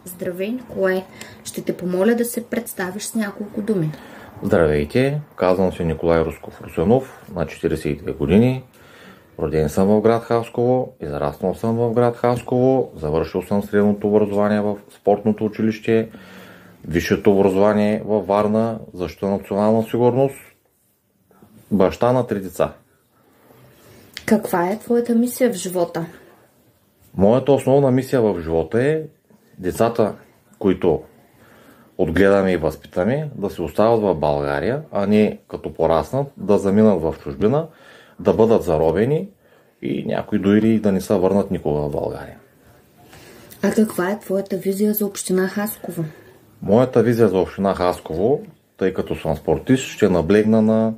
Здравей, Николай! Ще те помоля да се представиш с няколко думи. Здравейте! Казвам се Николай Русков Русянов, на 42 години. Роден съм в град Хасково, израснал съм в град Хасково, завършил съм средното образование в спортното училище, висшето образование във Варна, защита на национална сигурност, баща на 3 деца. Каква е твоята мисия в живота? Моята основна мисия в живота е децата, които отгледаме и възпитаме, да се остават в България, а не като пораснат, да заминат в чужбина, да бъдат заробени и някои дори да не се върнат никога в България. А каква е твоята визия за община Хасково? Моята визия за община Хасково, тъй като съм спортист, ще наблегна на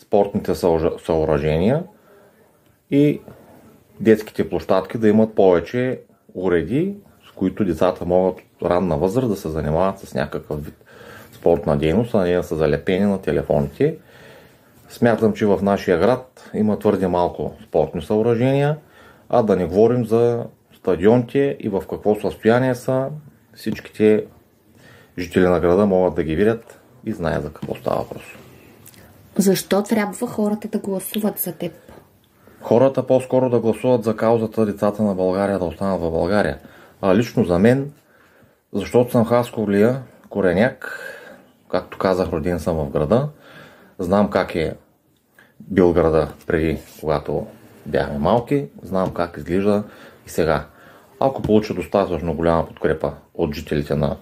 спортните съоръжения и детските площадки да имат повече уреди, с които децата могат от ранна възраст да се занимават с някакъв вид спортна дейност, а не да са залепени на телефоните. Смятам, че в нашия град има твърде малко спортни съоръжения, а да не говорим за стадионите и в какво състояние са. Всичките жители на града могат да ги видят и знаят за какво става въпрос. Защо трябва хората да гласуват за теб? Хората по-скоро да гласуват за каузата децата на България да останат в България. А лично за мен, защото съм хасковлия, кореняк, както казах, роден съм в града, знам как е бил града преди, когато бяхме малки, знам как изглежда и сега. Ако получа достатъчно голяма подкрепа от жителите на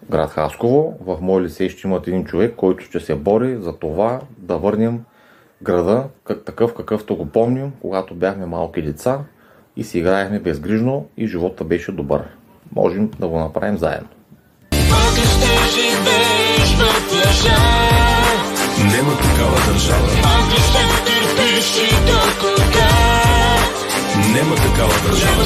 град Хасково, в мое лице ще имат един човек, който ще се бори за това да върнем града такъв, какъвто го помним, когато бяхме малки деца и си играехме безгрижно и живота беше добър. Можем да го направим заедно. Нема такава държава. Нема такава държава.